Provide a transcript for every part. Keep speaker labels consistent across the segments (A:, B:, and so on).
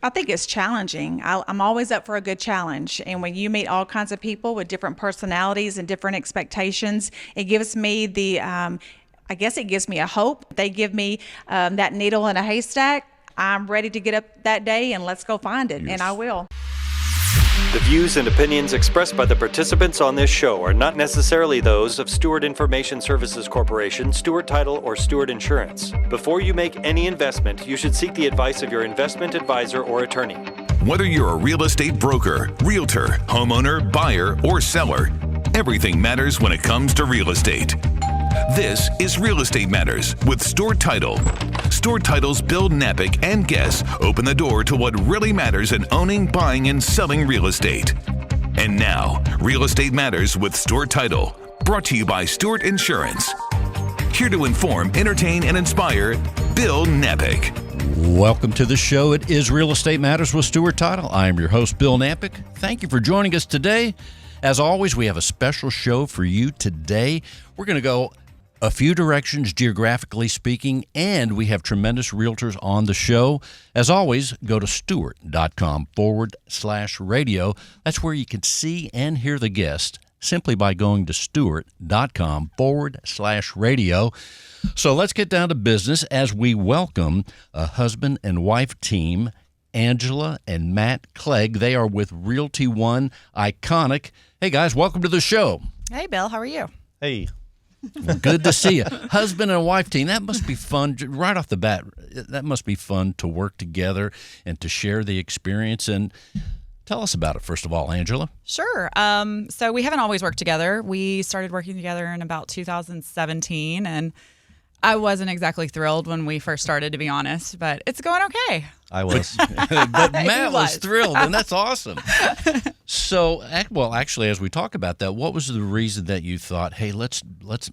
A: I think it's challenging. I'm always up for a good challenge. And when you meet all kinds of people with different personalities and different expectations, it gives me I guess it gives me a hope. They give me that needle in a haystack. I'm ready to get up that day and let's go find it. Yes. And I will.
B: The views and opinions expressed by the participants on this show are not necessarily those of Stewart Information Services Corporation, Stewart Title, or Stewart Insurance. Before you make any investment, you should seek the advice of your investment advisor or attorney.
C: Whether you're a real estate broker, realtor, homeowner, buyer, or seller, everything matters when it comes to real estate. This is Real Estate Matters with Stewart Title. Stewart Title's Bill Knapik and guests open the door to what really matters in owning, buying, and selling real estate. And now, Real Estate Matters with Stewart Title, brought to you by Stewart Insurance. Here to inform, entertain, and inspire, Bill Knapik.
D: Welcome to the show. It is Real Estate Matters with Stewart Title. I am your host, Bill Knapik. Thank you for joining us today. As always, we have a special show for you today. We're going to go a few directions geographically speaking, and we have tremendous realtors on the show. As always, go to stewart.com/radio. That's where you can see and hear the guest simply by going to stewart.com/radio. So let's get down to business as we welcome a husband and wife team, Angela and Matt Clegg. They are with Realty One Iconic. Hey guys, welcome to the show.
E: Hey Bill, how are you?
F: Hey.
D: Well, good to see you. Husband and wife team, that must be fun. Right off the bat, that must be fun to work together and to share the experience. And tell us about it, first of all, Angela.
E: Sure. So we haven't always worked together. We started working together in about 2017, and I wasn't exactly thrilled when we first started, to be honest, but it's going okay.
F: I was.
D: But Matt was thrilled, and that's awesome. So, well, actually, as we talk about that, what was the reason that you thought, hey, let's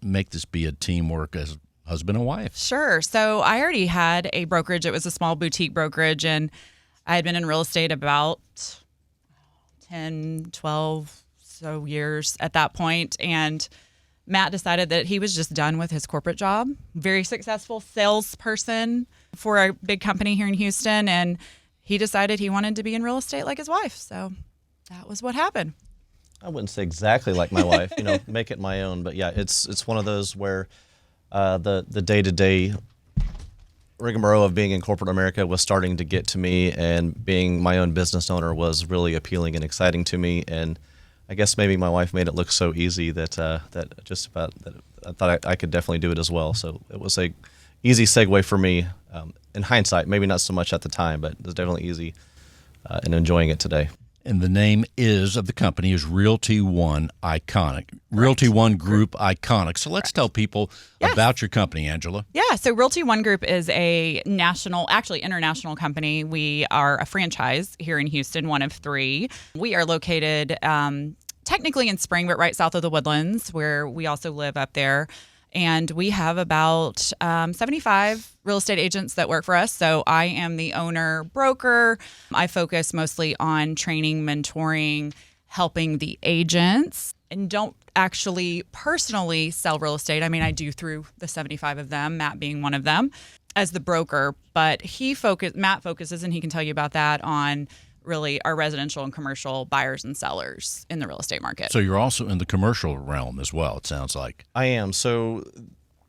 D: make this be a teamwork as husband and wife?
E: Sure. So I already had a brokerage. It was a small boutique brokerage, and I had been in real estate about 10, 12 so years at that point, and Matt decided that he was just done with his corporate job. Very successful salesperson for a big company here in Houston, and he decided he wanted to be in real estate like his wife. So that was what happened.
F: I wouldn't say exactly like my wife, make it my own. But yeah, it's one of those where the day-to-day rigmarole of being in corporate America was starting to get to me, and being my own business owner was really appealing and exciting to me. And I guess maybe my wife made it look so easy that I thought I could definitely do it as well. So it was a easy segue for me. In hindsight, maybe not so much at the time, but it was definitely easy and enjoying it today.
D: And the name of the company is Realty One Iconic. Realty One Group Iconic. So let's tell people about your company, Angela.
E: Yeah, so Realty One Group is a international company. We are a franchise here in Houston, one of 3. We are located technically in Spring, but right south of the Woodlands, where we also live up there. And we have about 75 real estate agents that work for us. So I am the owner broker. I focus mostly on training, mentoring, helping the agents, and don't actually personally sell real estate. I mean, I do through the 75 of them, Matt being one of them, as the broker. But Matt focuses, and he can tell you about that, on really our residential and commercial buyers and sellers in the real estate market.
D: So you're also in the commercial realm as well, it sounds like.
F: I am. So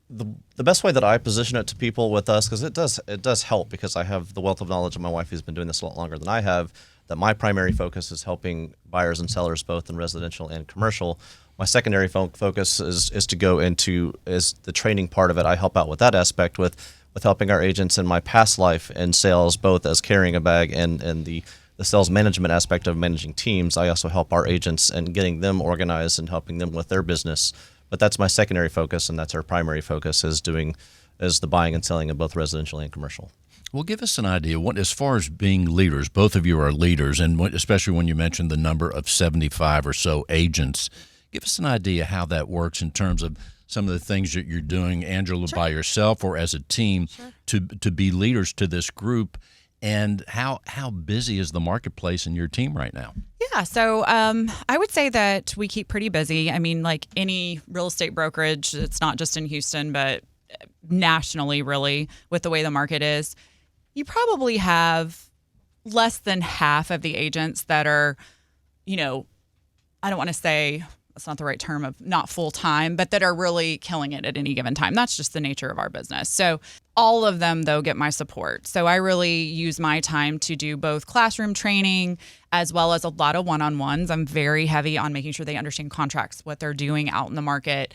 F: the best way that I position it to people with us, because it does help, because I have the wealth of knowledge of my wife who's been doing this a lot longer than I have, that my primary focus is helping buyers and sellers both in residential and commercial. My secondary focus is to go into is the training part of it. I help out with that aspect with helping our agents in my past life in sales, both as carrying a bag and the sales management aspect of managing teams. I also help our agents and getting them organized and helping them with their business. But that's my secondary focus, and that's our primary focus is the buying and selling of both residential and commercial.
D: Well, give us an idea. As far as being leaders, both of you are leaders, and especially when you mentioned the number of 75 or so agents, give us an idea how that works in terms of some of the things that you're doing, Angela, by yourself or as a team, to be leaders to this group. And how busy is the marketplace in your team right now?
E: Yeah, so I would say that we keep pretty busy. I mean, like any real estate brokerage, it's not just in Houston, but nationally, really, with the way the market is. You probably have less than half of the agents that are, I don't want to say, that's not the right term, of not full time, but that are really killing it at any given time. That's just the nature of our business. So all of them, though, get my support. So I really use my time to do both classroom training as well as a lot of one-on-ones. I'm very heavy on making sure they understand contracts, what they're doing out in the market.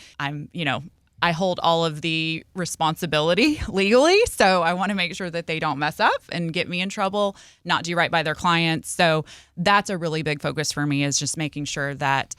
E: I hold all of the responsibility legally, so I want to make sure that they don't mess up and get me in trouble, not do right by their clients. So that's a really big focus for me, is just making sure that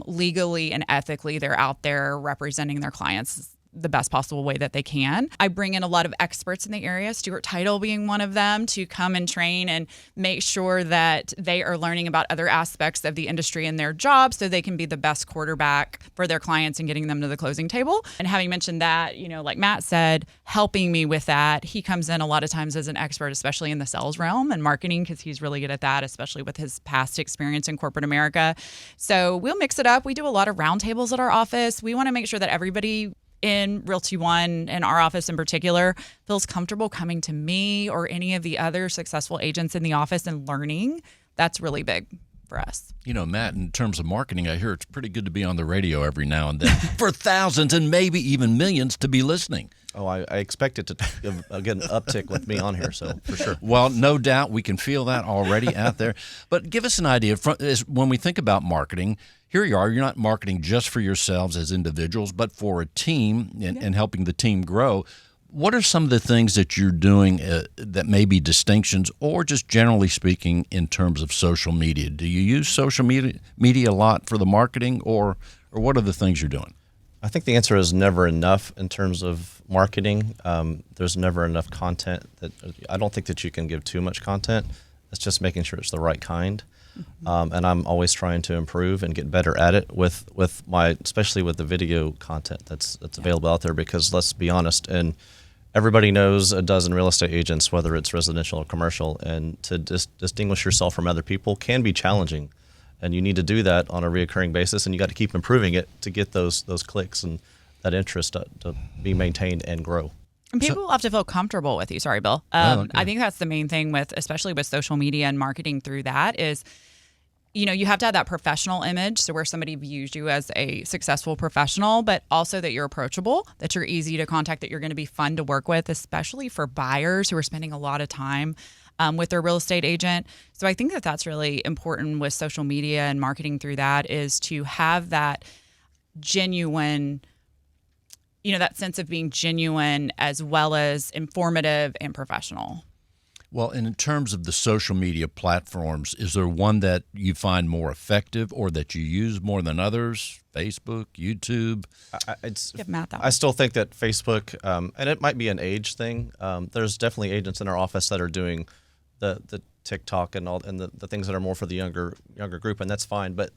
E: legally and ethically they're out there representing their clients the best possible way that they can. I bring in a lot of experts in the area, Stewart Title being one of them, to come and train and make sure that they are learning about other aspects of the industry in their job so they can be the best quarterback for their clients and getting them to the closing table. And having mentioned that, like Matt said, helping me with that, he comes in a lot of times as an expert, especially in the sales realm and marketing, because he's really good at that, especially with his past experience in corporate America. So we'll mix it up. We do a lot of roundtables at our office. We want to make sure that everybody in Realty One, in our office in particular, feels comfortable coming to me or any of the other successful agents in the office and learning. That's really big for us.
D: Matt, in terms of marketing, I hear it's pretty good to be on the radio every now and then for thousands and maybe even millions to be listening.
F: Oh, I expect it to get an uptick with me on here, so for sure.
D: Well, no doubt we can feel that already out there. But give us an idea. When we think about marketing, here you are. You're not marketing just for yourselves as individuals, but for a team and helping the team grow. What are some of the things that you're doing that may be distinctions, or just generally speaking in terms of social media? Do you use social media a lot for the marketing, or what are the things you're doing?
F: I think the answer is never enough in terms of marketing. There's never enough content. I don't think that you can give too much content. It's just making sure it's the right kind. And I'm always trying to improve and get better at it especially with the video content that's available out there, because let's be honest, and everybody knows a dozen real estate agents, whether it's residential or commercial, and to distinguish yourself from other people can be challenging. And you need to do that on a reoccurring basis, and you got to keep improving it to get those clicks and that interest to be maintained and grow.
E: And people have to feel comfortable with you. Sorry, Bill.
D: Okay.
E: I think that's the main thing especially with social media and marketing through that is, you have to have that professional image. So where somebody views you as a successful professional, but also that you're approachable, that you're easy to contact, that you're going to be fun to work with, especially for buyers who are spending a lot of time with their real estate agent. So I think that that's really important with social media and marketing through that, is to have that genuine, that sense of being genuine as well as informative and professional.
D: Well, and in terms of the social media platforms, is there one that you find more effective or that you use more than others? Facebook, YouTube?
E: Give Matt that one.
F: I still think that Facebook, and it might be an age thing. There's definitely agents in our office that are doing the TikTok and the things that are more for the younger group, and that's fine. But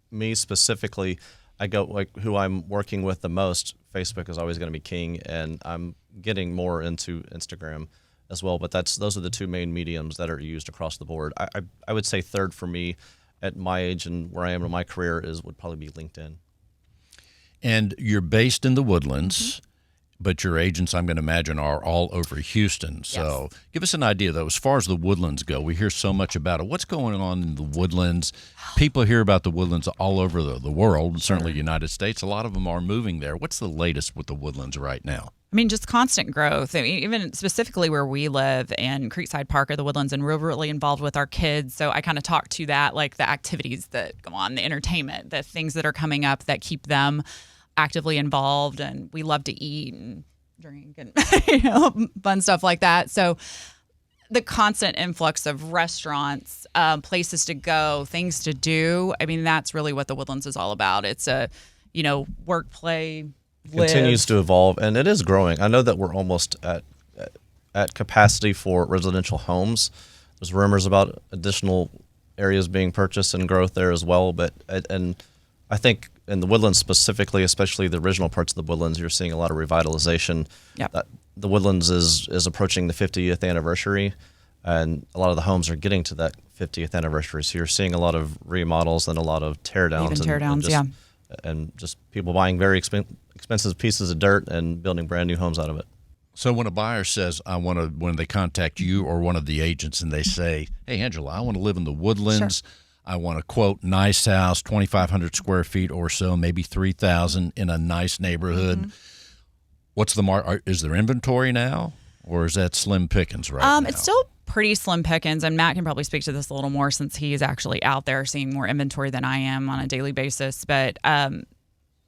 F: me specifically, I go who I'm working with the most. Facebook is always going to be king, and I'm getting more into Instagram as well. But those are the two main mediums that are used across the board. I would say third for me at my age and where I am in my career would probably be LinkedIn.
D: And you're based in the Woodlands, but your agents, I'm going to imagine, are all over Houston. So give us an idea, though, as far as the Woodlands go. We hear so much about it. What's going on in the Woodlands? People hear about the Woodlands all over the world, certainly the United States. A lot of them are moving there. What's the latest with the Woodlands right now?
E: I mean, just constant growth. I mean, even specifically where we live in Creekside Park or the Woodlands, and we're really involved with our kids. So I kind of talk to that, like the activities that go on, the entertainment, the things that are coming up that keep them actively involved. And we love to eat and drink and fun stuff like that. So the constant influx of restaurants, places to go, things to do. I mean, that's really what the Woodlands is all about. It's a, work, play,
F: continues to evolve, and it is growing. I know that we're almost at capacity for residential homes. There's rumors about additional areas being purchased and growth there as well. And I think in the Woodlands specifically, especially the original parts of the Woodlands, you're seeing a lot of revitalization.
E: Yep.
F: The Woodlands is approaching the 50th anniversary, and a lot of the homes are getting to that 50th anniversary. So you're seeing a lot of remodels and a lot of teardowns.
E: Even teardowns,
F: and just people buying very expensive pieces of dirt and building brand new homes out of it.
D: So when a buyer says, when they contact you or one of the agents and they say, hey, Angela, I want to live in the Woodlands. Sure. I want a, quote, nice house, 2,500 square feet or so, maybe 3,000 in a nice neighborhood. Mm-hmm. What's the is there inventory now, or is that slim pickings right now?
E: It's still pretty slim pickings, and Matt can probably speak to this a little more since he's actually out there seeing more inventory than I am on a daily basis. But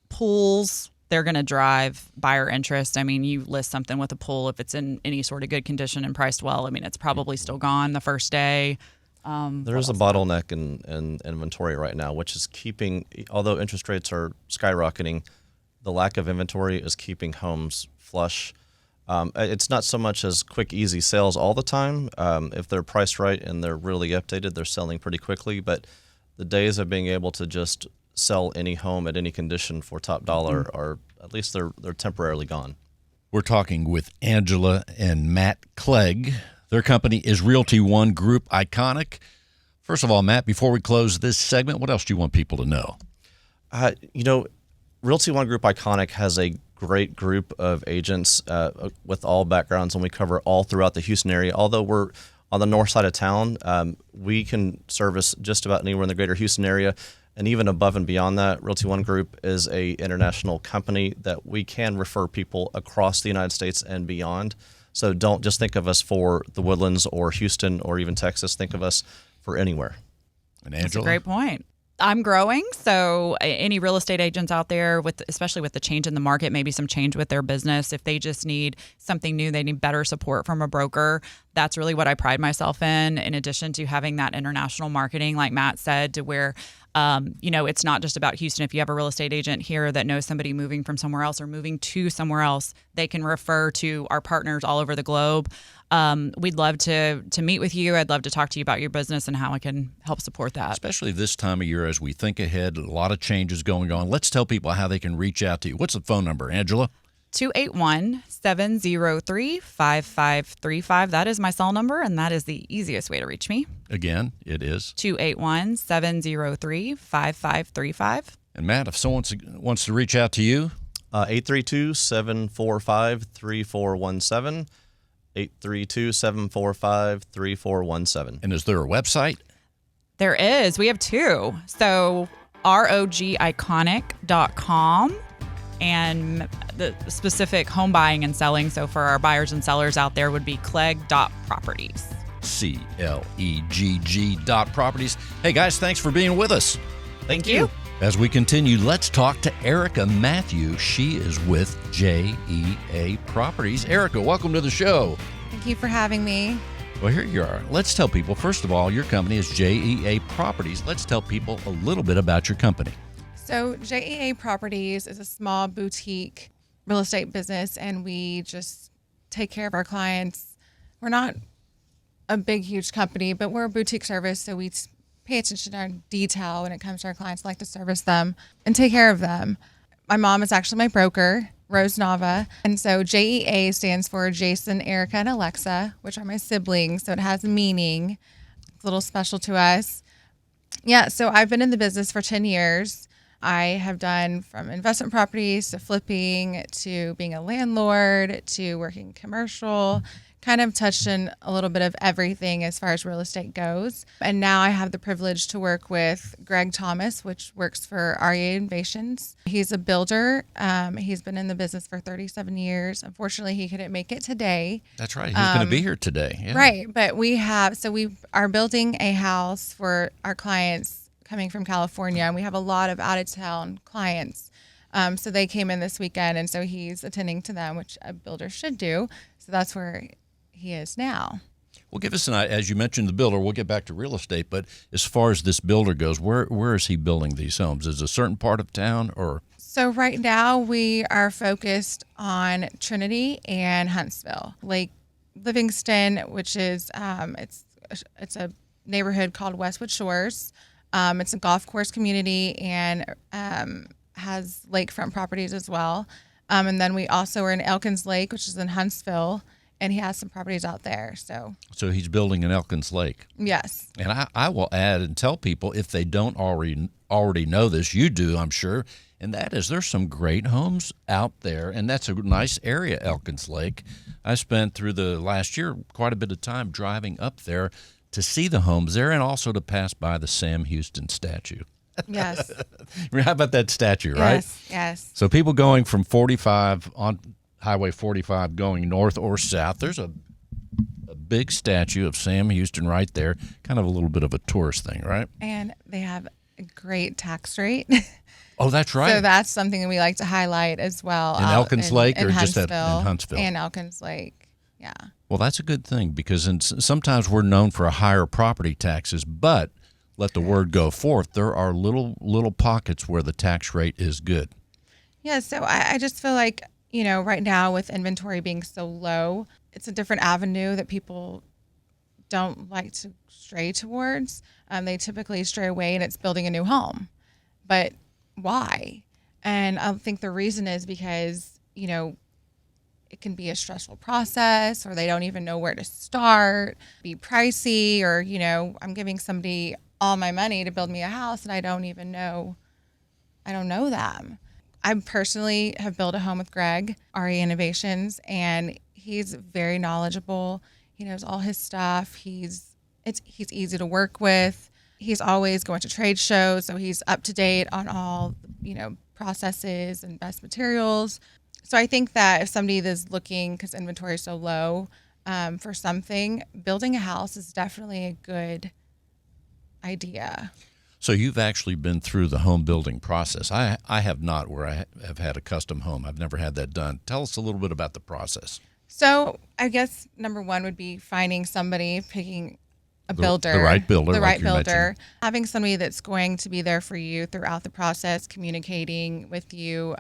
E: pools, they're going to drive buyer interest. I mean, you list something with a pool, if it's in any sort of good condition and priced well, I mean, it's probably still gone the first day.
F: There is a bottleneck in inventory right now, which is keeping, although interest rates are skyrocketing, the lack of inventory is keeping homes flush. It's not so much as quick, easy sales all the time. If they're priced right and they're really updated, they're selling pretty quickly. But the days of being able to just sell any home at any condition for top dollar are, at least they're temporarily gone.
D: We're talking with Angela and Matt Clegg. Their company is Realty One Group Iconic. First of all, Matt, before we close this segment, what else do you want people to know?
F: Realty One Group Iconic has a great group of agents with all backgrounds, and we cover all throughout the Houston area. Although we're on the north side of town, we can service just about anywhere in the greater Houston area. And even above and beyond that, Realty One Group is a international company that we can refer people across the United States and beyond. So don't just think of us for the Woodlands or Houston or even Texas. Think of us for anywhere.
D: And Angela?
E: That's a great point. I'm growing, so any real estate agents out there, especially with the change in the market, maybe some change with their business, if they just need something new, they need better support from a broker. That's really what I pride myself in addition to having that international marketing, like Matt said, to where it's not just about Houston. If you have a real estate agent here that knows somebody moving from somewhere else or moving to somewhere else, they can refer to our partners all over the globe. We'd love to meet with you. I'd love to talk to you about your business and how I can help support that.
D: Especially this time of year as we think ahead, a lot of changes going on. Let's tell people how they can reach out to you. What's the phone number, Angela?
E: 281-703-5535. That is my cell number, and that is the easiest way to reach me.
D: Again, it is
E: 281-703-5535.
D: And Matt, if someone wants to reach out to you,
F: 832-745-3417. 832-745-3417.
D: And is there a website?
E: There is. We have two. So rogiconic.com and the specific home buying and selling. So for our buyers and sellers out there would be Clegg.properties.
D: Properties. Hey guys, thanks for being with us.
E: Thank you.
D: As we continue, let's talk to Erica Matthew. She is with JEA Properties. Erica, welcome to the show.
G: Thank you for having me.
D: Well, here you are. Let's tell people, first of all, your company is JEA Properties. Let's tell people a little bit about your company.
G: So JEA Properties is a small boutique real estate business, and we just take care of our clients. We're not a big, huge company, but we're a boutique service, so we pay attention to our detail when it comes to our clients, like to service them and take care of them. My mom is actually my broker, Rose Nava. And so JEA stands for Jason, Erica, and Alexa, which are my siblings. So it has meaning. It's a little special to us. Yeah, so I've been in the business for 10 years. I have done from investment properties to flipping to being a landlord to working commercial, kind of touched in a little bit of everything as far as real estate goes. And now I have the privilege to work with Greg Thomas, which works for REA Innovations. He's a builder. He's been in the business for 37 years. Unfortunately, he couldn't make it today.
D: That's right. He's going to be here today. Yeah.
G: Right. But we are building a house for our clients coming from California. And we have a lot of out-of-town clients. So they came in this weekend, and so he's attending to them, which a builder should do. So that's where he is now.
D: Well, give us as you mentioned, the builder. We'll get back to real estate, but as far as this builder goes, where is he building these homes? Is it a certain part of town or?
G: So right now we are focused on Trinity and Huntsville. Lake Livingston, which is it's a neighborhood called Westwood Shores. It's a golf course community and has lakefront properties as well. And then we also are in Elkins Lake, which is in Huntsville. And he has some properties out there. So
D: he's building in Elkins Lake.
G: Yes.
D: And I will add and tell people, if they don't already know this, you do, I'm sure, and that is there's some great homes out there, and that's a nice area, Elkins Lake. I spent through the last year quite a bit of time driving up there to see the homes there and also to pass by the Sam Houston statue.
G: Yes.
D: How about that statue, right?
G: Yes. Yes.
D: So people going from 45 on Highway 45 going north or south, there's a big statue of Sam Houston right there. Kind of a little bit of a tourist thing, right?
G: And they have a great tax rate.
D: Oh, that's right.
G: So that's something that we like to highlight as well.
D: In
G: out
D: Elkins Lake or just in
G: Huntsville.
D: Huntsville?
G: And Elkins Lake. Yeah.
D: Well, that's a good thing because sometimes we're known for higher property taxes, but let the word go forth, there are little pockets where the tax rate is good.
G: Yeah. So I just feel like, right now with inventory being so low, it's a different avenue that people don't like to stray towards. They typically stray away and it's building a new home. But why? And I think the reason is because, it can be a stressful process or they don't even know where to start, be pricey, or, I'm giving somebody all my money to build me a house and I don't know them. I personally have built a home with Greg, RE Innovations, and he's very knowledgeable. He knows all his stuff. He's easy to work with. He's always going to trade shows, so he's up to date on all, processes and best materials. So I think that if somebody is looking, because inventory is so low, for something, building a house is definitely a good idea.
D: So you've actually been through the home building process. I have not, where I have had a custom home. I've never had that done. Tell us a little bit about the process.
G: So I guess number one would be finding somebody, picking a builder.
D: The right builder.
G: The
D: like
G: right
D: you
G: builder.
D: mentioned.
G: Having somebody that's going to be there for you throughout the process, communicating with you.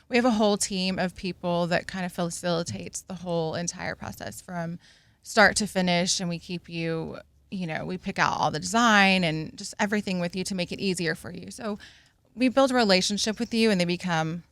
G: We have a whole team of people that kind of facilitates the whole entire process from start to finish. And we keep you, we pick out all the design and just everything with you to make it easier for you. So we build a relationship with you and they become,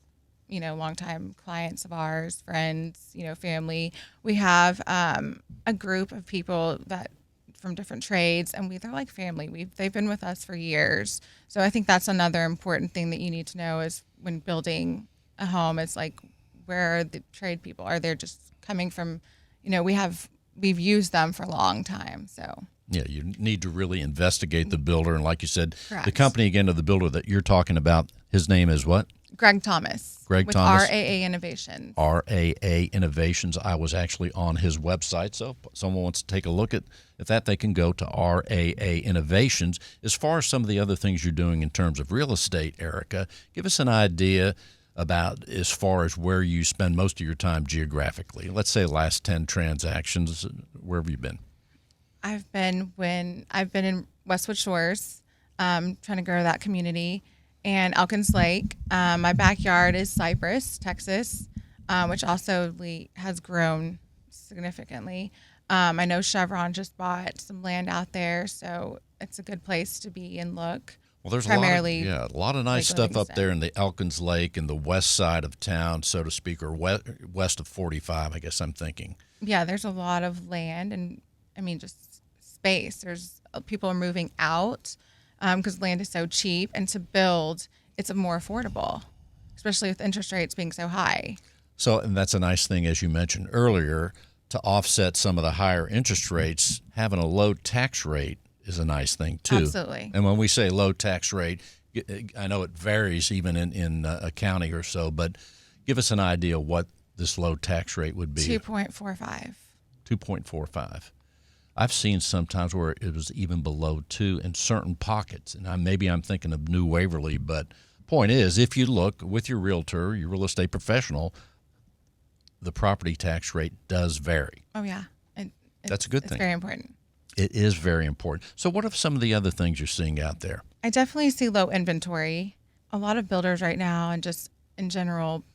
G: longtime clients of ours, friends, family. We have a group of people that from different trades, and they're like family. They've been with us for years. So I think that's another important thing that you need to know is when building a home, it's like, where are the trade people? Are they just coming from, we've used them for a long time. So
D: yeah, you need to really investigate the builder. And like you said,
G: Correct.
D: The company, again, of the builder that you're talking about, his name is what?
G: Greg Thomas.
D: Greg
G: with
D: Thomas.
G: RAA Innovations.
D: RAA Innovations. I was actually on his website, so if someone wants to take a look at that, they can go to RAA Innovations. As far as some of the other things you're doing in terms of real estate, Erica, give us an idea about as far as where you spend most of your time geographically. Let's say last 10 transactions. Where have you been?
G: I've been in Westwood Shores, trying to grow that community, and Elkins Lake. My backyard is Cypress, Texas, which also has grown significantly. I know Chevron just bought some land out there, so it's a good place to be and look.
D: Well, there's
G: primarily
D: a lot of nice stuff up there in the Elkins Lake and the west side of town, so to speak, or west of 45, I guess I'm thinking.
G: Yeah, there's a lot of land and, just space. People are moving out because land is so cheap, and to build, it's more affordable, especially with interest rates being so high.
D: So, and that's a nice thing, as you mentioned earlier, to offset some of the higher interest rates, having a low tax rate is a nice thing too.
G: Absolutely.
D: And when we say low tax rate, I know it varies even in a county or so, but give us an idea what this low tax rate would be.
G: 2.45.
D: 2.45. I've seen sometimes where it was even below 2 in certain pockets, and maybe I'm thinking of New Waverly, but point is, if you look with your realtor, your real estate professional, the property tax rate does vary.
G: Oh, yeah.
D: That's a good thing.
G: It's very important.
D: It is very important. So what are some of the other things you're seeing out there?
G: I definitely see low inventory. A lot of builders right now, and just in general,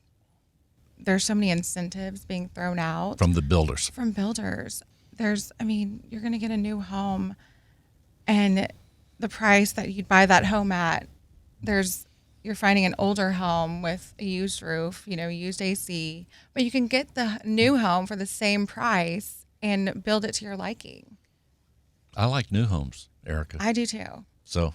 G: there's so many incentives being thrown out.
D: From the builders.
G: From builders. You're going to get a new home, and the price that you'd buy that home at, you're finding an older home with a used roof, used AC, but you can get the new home for the same price and build it to your liking.
D: I like new homes, Erica.
G: I do too.
D: So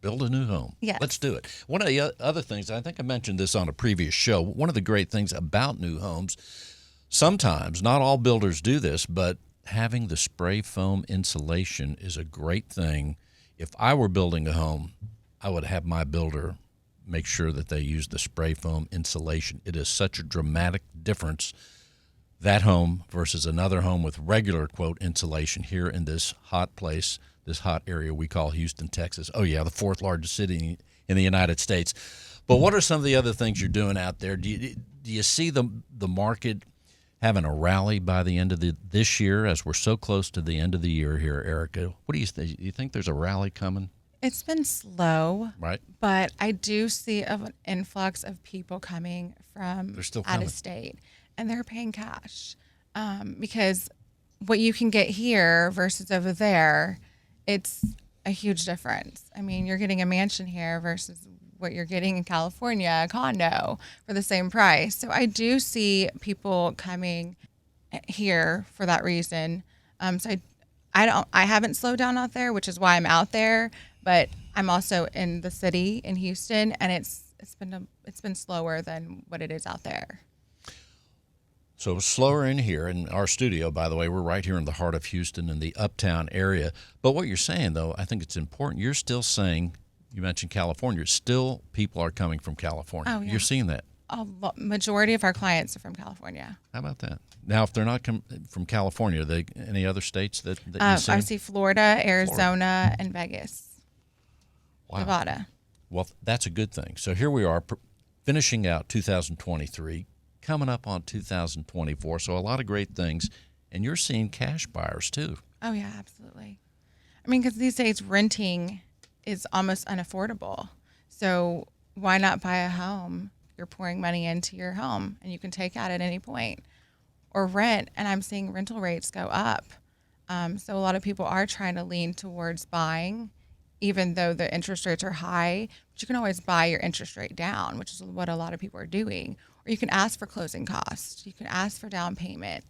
D: Build a new home.
G: Yes.
D: Let's do it. One of the other things, I think I mentioned this on a previous show, one of the great things about new homes, sometimes, not all builders do this, but having the spray foam insulation is a great thing. If I were building a home, I would have my builder make sure that they use the spray foam insulation. It is such a dramatic difference, that home versus another home with regular, quote, insulation here in this hot place, this hot area we call Houston, Texas. Oh, yeah, the fourth largest city in the United States. But what are some of the other things you're doing out there? Do you see the market having a rally by the end of this year, as we're so close to the end of the year here, Erica? What do you think? Do you think there's a rally coming?
G: It's been slow,
D: right?
G: But I do see an influx of people coming from out of state, and they're paying cash because what you can get here versus over there, it's a huge difference. I mean, you're getting a mansion here versus what you're getting in California, a condo for the same price. So I do see people coming here for that reason. So I haven't slowed down out there, which is why I'm out there. But I'm also in the city in Houston, and it's been slower than what it is out there.
D: So slower in here in our studio, by the way. We're right here in the heart of Houston in the uptown area. But what you're saying, though, I think it's important. You're still saying, you mentioned California, still people are coming from California.
G: Oh, yeah.
D: You're seeing that.
G: A majority of our clients are from California.
D: How about that? Now, if they're not from California, are they any other states that you see?
G: I see Florida, Arizona, and Vegas.
D: Wow.
G: Nevada.
D: Well, that's a good thing. So here we are finishing out 2023, coming up on 2024. So a lot of great things. And you're seeing cash buyers too.
G: Oh, yeah, absolutely. I mean, because these days renting is almost unaffordable. So why not buy a home? You're pouring money into your home and you can take out at any point, or rent. And I'm seeing rental rates go up. So a lot of people are trying to lean towards buying, even though the interest rates are high. But you can always buy your interest rate down, which is what a lot of people are doing. Or you can ask for closing costs. You can ask for down payment.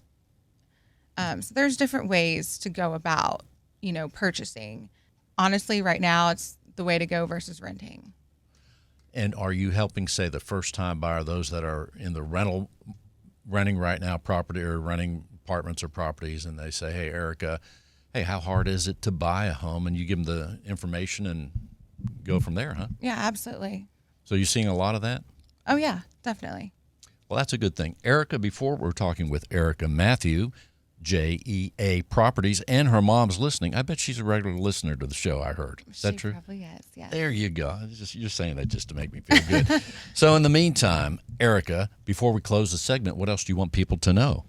G: So there's different ways to go about, purchasing. Honestly, right now, it's the way to go versus renting.
D: And are you helping, say, the first-time buyer, those that are in the renting right now property or renting apartments or properties, and they say, hey, Erica, hey, how hard is it to buy a home? And you give them the information and go from there, huh?
G: Yeah, absolutely.
D: So you're seeing a lot of that?
G: Oh, yeah, definitely.
D: Well, that's a good thing. Erica, before we're talking with Erica Matthew, JEA Properties, and her mom's listening. I bet she's a regular listener to the show, I heard. Is that true?
G: She probably is, yes.
D: There you go. You're saying that just to make me feel good. So in the meantime, Erica, before we close the segment, what else do you want people to know?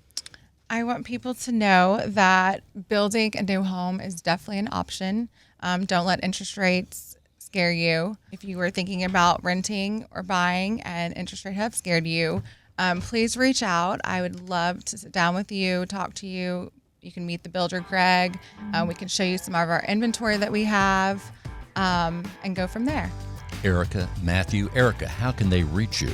G: I want people to know that building a new home is definitely an option. Don't let interest rates scare you. If you were thinking about renting or buying and interest rate have scared you, please reach out. I would love to sit down with you, talk to you. You can meet the builder, Greg. We can show you some of our inventory that we have and go from there.
D: Erica Matthew. Erica, how can they reach you?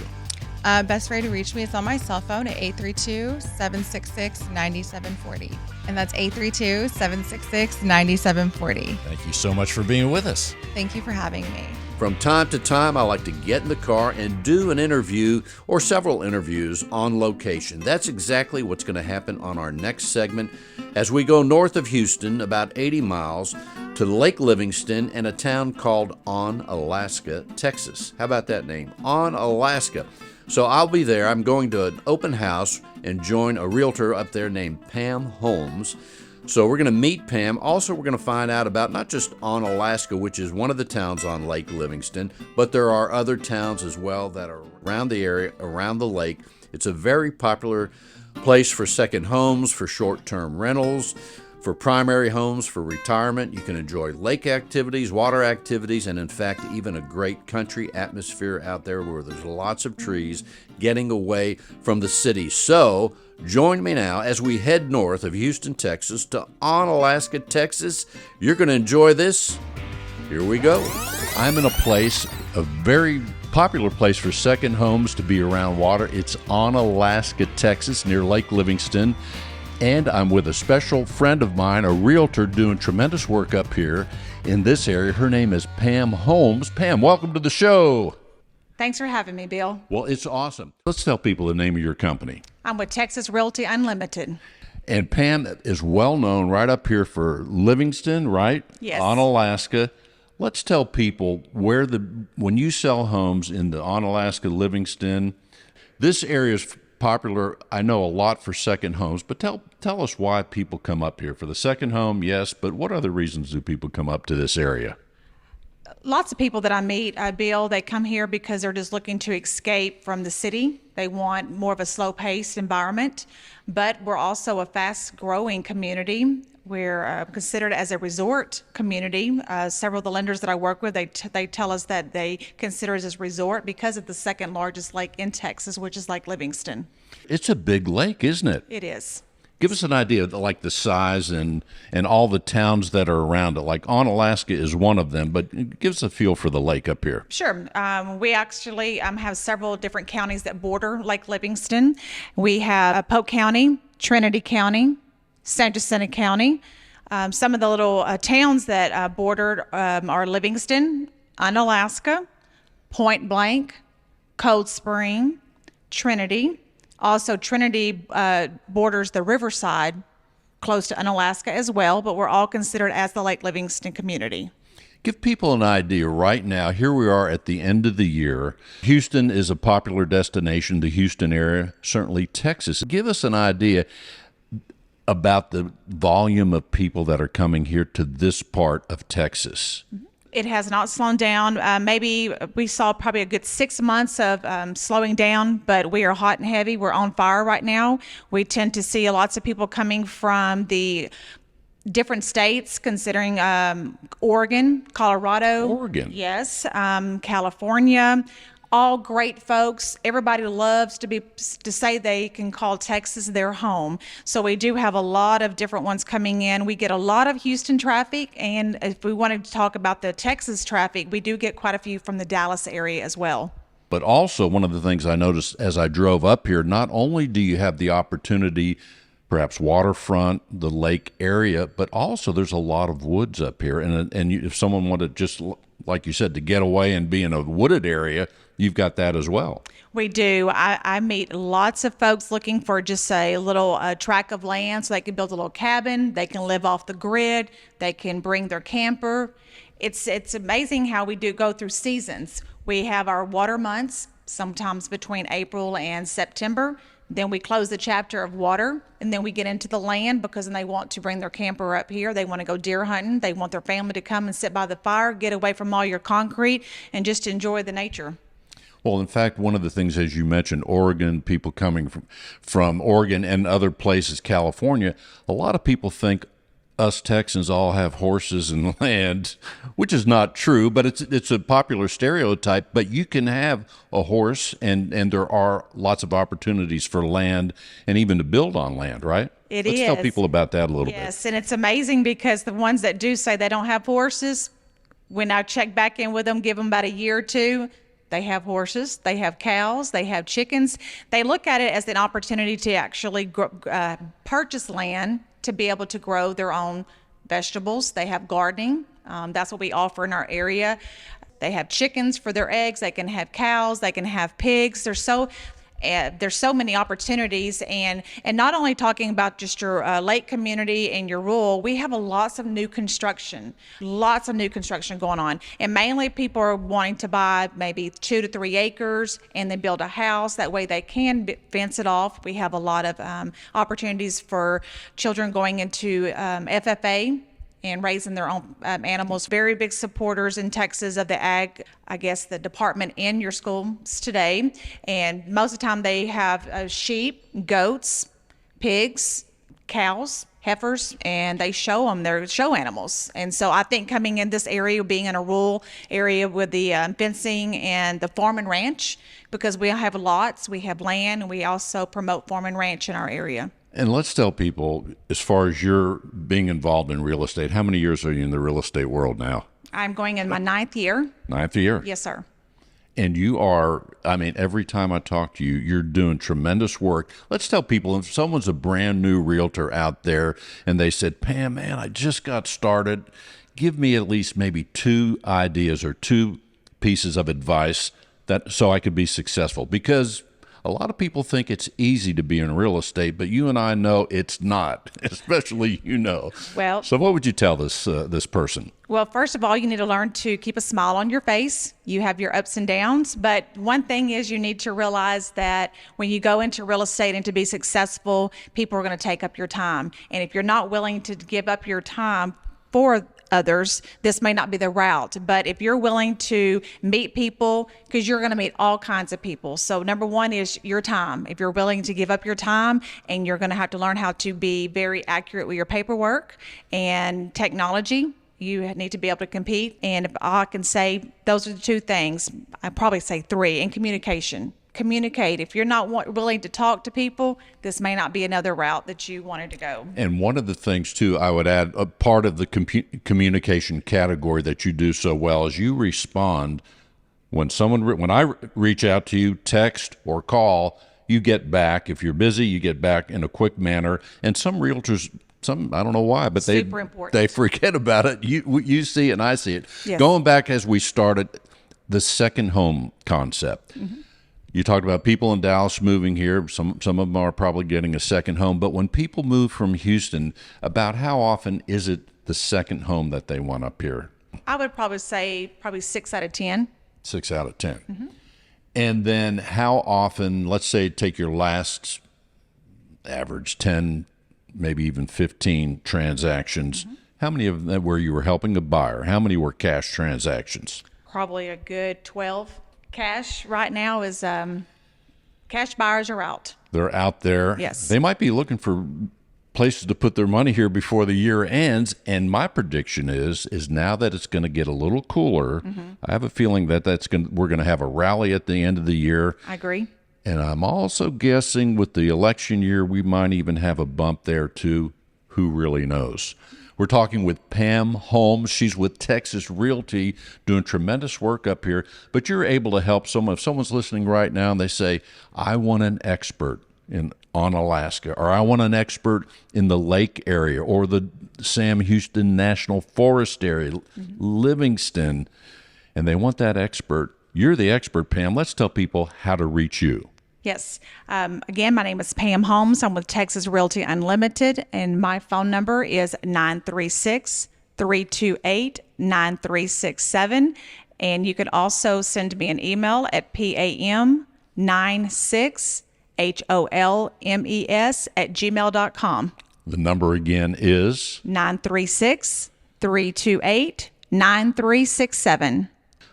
G: Best way to reach me is on my cell phone at 832-766-9740. And that's 832-766-9740.
D: Thank you so much for being with us.
G: Thank you for having me.
H: From time to time, I like to get in the car and do an interview or several interviews on location. That's exactly what's going to happen on our next segment as we go north of Houston, about 80 miles, to Lake Livingston and a town called Onalaska, Texas. How about that name? Onalaska. So I'll be there. I'm going to an open house and join a realtor up there named Pam Holmes. So we're going to meet Pam. Also, we're going to find out about not just Onalaska, which is one of the towns on Lake Livingston, but there are other towns as well that are around the area, around the lake. It's a very popular place for second homes, for short-term rentals, for primary homes, for retirement. You can enjoy lake activities, water activities, and in fact, even a great country atmosphere out there where there's lots of trees, getting away from the city. So join me now as we head north of Houston, Texas to Onalaska, Texas. You're going to enjoy this. Here we go.
D: I'm in a place, a very popular place for second homes to be around water. It's Onalaska, Texas, near Lake Livingston.
H: And I'm with a special friend of mine, a realtor doing tremendous work up here in this area. Her name is Pam Holmes. Pam, welcome to the show.
A: Thanks for having me, Bill.
H: Well, it's awesome. Let's tell people the name of your company.
A: I'm with Texas Realty Unlimited.
H: And Pam is well known right up here for Livingston, right?
A: Yes.
H: Onalaska. Let's tell people when you sell homes in the Onalaska, Livingston, this area is popular, I know, a lot for second homes, but tell us why people come up here. For the second home, yes, but what other reasons do people come up to this area?
A: Lots of people that I meet, Bill, they come here because they're just looking to escape from the city. They want more of a slow-paced environment, but we're also a fast-growing community. We're considered as a resort community. Several of the lenders that I work with, they tell us that they consider us as a resort because of the second largest lake in Texas, which is Lake Livingston.
H: It's a big lake, isn't it?
A: It is.
H: Give us an idea of the size and all the towns that are around it. Like Onalaska is one of them, but give us a feel for the lake up here.
A: Sure. We actually have several different counties that border Lake Livingston. We have Polk County, Trinity County, San Jacinto County. Some of the little towns that bordered are Livingston, Unalaska, Point Blank, Cold Spring, Trinity. Also, Trinity borders the Riverside, close to Unalaska as well, but we're all considered as the Lake Livingston community.
H: Give people an idea right now. Here we are at the end of the year. Houston is a popular destination, the Houston area, certainly Texas. Give us an idea about the volume of people that are coming here to this part of Texas.
A: It has not slowed down. Maybe we saw probably a good 6 months of slowing down, but we are hot and heavy. We're on fire right now. We tend to see lots of people coming from the different states, considering Oregon, Colorado.
H: Oregon.
A: Yes, California. All great folks. Everybody loves to say they can call Texas their home. So we do have a lot of different ones coming in. We get a lot of Houston traffic, and if we wanted to talk about the Texas traffic, we do get quite a few from the Dallas area as well.
H: But also, one of the things I noticed as I drove up here, not only do you have the opportunity, perhaps waterfront, the lake area, but also there's a lot of woods up here. And if someone wanted just, like you said, to get away and be in a wooded area, you've got that as well.
A: We do. I meet lots of folks looking for just a little tract of land so they can build a little cabin. They can live off the grid. They can bring their camper. It's amazing how we do go through seasons. We have our water months, sometimes between April and September. Then we close the chapter of water, and then we get into the land because then they want to bring their camper up here. They want to go deer hunting. They want their family to come and sit by the fire, get away from all your concrete, and just enjoy the nature.
H: Well, in fact, one of the things, as you mentioned, Oregon, people coming from Oregon and other places, California, a lot of people think us Texans all have horses and land, which is not true, but it's a popular stereotype. But you can have a horse, and there are lots of opportunities for land and even to build on land, right? Let's tell people about that a little bit.
A: Yes, and it's amazing because the ones that do say they don't have horses, when I check back in with them, give them about a year or two, they have horses, they have cows, they have chickens. They look at it as an opportunity to actually purchase land to be able to grow their own vegetables. They have gardening. That's what we offer in our area. They have chickens for their eggs. They can have cows. They can have pigs. There's so many opportunities, and not only talking about just your lake community and your rural, we have lots of new construction going on, and mainly people are wanting to buy maybe 2 to 3 acres and then build a house. That way they can fence it off. We have a lot of opportunities for children going into FFA and raising their own animals. Very big supporters in Texas of the ag, I guess, the department in your schools today. And most of the time they have sheep, goats, pigs, cows, heifers, and they show them. They're show animals. And so I think coming in this area, being in a rural area with the fencing and the farm and ranch, because we have lots, we have land, and we also promote farm and ranch in our area.
H: And let's tell people, as far as you're being involved in real estate, how many years are you in the real estate world now?
A: I'm going in my 9th year.
H: 9th year?
A: Yes, sir.
D: And you are, I mean, every time I talk to you, you're doing tremendous work. Let's tell people, if someone's a brand new realtor out there and they said, Pam, man, I just got started, give me at least maybe 2 ideas or 2 pieces of advice that so I could be successful. Because a lot of people think it's easy to be in real estate, but you and I know it's not, especially
A: Well,
D: So what would you tell this person?
A: Well, first of all, you need to learn to keep a smile on your face. You have your ups and downs, but one thing is you need to realize that when you go into real estate and to be successful, people are going to take up your time. And if you're not willing to give up your time for others, this may not be the route. But if you're willing to meet people, because you're going to meet all kinds of people. So number one is your time. If you're willing to give up your time, and you're going to have to learn how to be very accurate with your paperwork and technology. You need to be able to compete. And if I can say those are the 2 things, I'd probably say 3. And communication. Communicate. If you're not willing to talk to people, this may not be another route that you wanted to go.
D: And one of the things, too, I would add, a part of the communication category that you do so well is you respond when when I reach out to you, text or call, you get back. If you're busy, you get back in a quick manner. And some realtors, I don't know why, but
A: Super important.
D: They forget about it. You see it and I see it.
A: Yes.
D: Going back as we started, the second home concept. Mm-hmm. You talked about people in Dallas moving here. Some of them are probably getting a second home. But when people move from Houston, about how often is it the second home that they want up here?
A: I would probably say 6 out of 10.
D: 6 out of 10. Mm-hmm. And then how often, let's say take your last average 10, maybe even 15 transactions. Mm-hmm. How many of them were you were helping a buyer? How many were cash transactions?
A: Probably a good 12. Cash right now is cash buyers are out.
D: They're out there.
A: Yes.
D: They might be looking for places to put their money here before the year ends. And my prediction is now that it's going to get a little cooler, mm-hmm. I have a feeling that we're going to have a rally at the end of the year.
A: I agree.
D: And I'm also guessing with the election year, we might even have a bump there too. Who really knows? We're talking with Pam Holmes. She's with Texas Realty, doing tremendous work up here. But you're able to help someone. If someone's listening right now and they say, I want an expert on Alaska, or I want an expert in the lake area, or the Sam Houston National Forest area, mm-hmm. Livingston, and they want that expert. You're the expert, Pam. Let's tell people how to reach you.
A: Yes. Again, my name is Pam Holmes. I'm with Texas Realty Unlimited, and my phone number is 936-328-9367. And you could also send me an email at pam96holmes@gmail.com.
D: The number again is
A: 936-328-9367.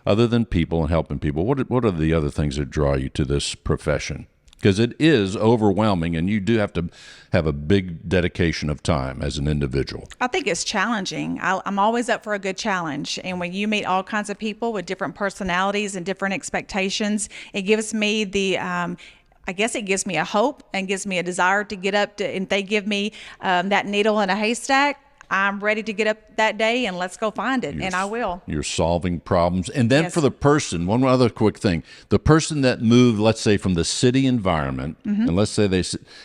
D: Other than people and helping people, what are the other things that draw you to this profession? Because it is overwhelming, and you do have to have a big dedication of time as an individual.
A: I think it's challenging. I'm always up for a good challenge. And when you meet all kinds of people with different personalities and different expectations, it gives me I guess it gives me a hope and gives me a desire to get up and they give me that needle in a haystack. I'm ready to get up that day and let's go find it, and I will.
D: You're solving problems. And then
A: Yes.
D: for the person, one other quick thing, the person that moved, let's say, from the city environment, mm-hmm. and let's say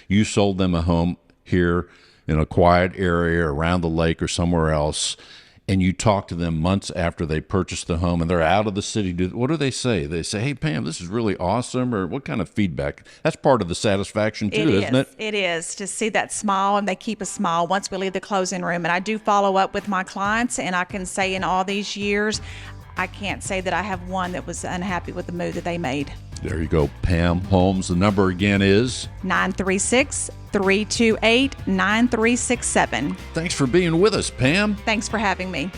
D: you sold them a home here in a quiet area around the lake or somewhere else, and you talk to them months after they purchased the home and they're out of the city, what do they say? They say, hey, Pam, this is really awesome, or what kind of feedback? That's part of the satisfaction too, isn't it?
A: It is, to see that smile, and they keep a smile once we leave the closing room. And I do follow up with my clients, and I can say in all these years, I can't say that I have one that was unhappy with the move that they made.
D: There you go, Pam Holmes. The number again is
A: 936-328-9367.
D: Thanks for being with us, Pam.
A: Thanks for having me.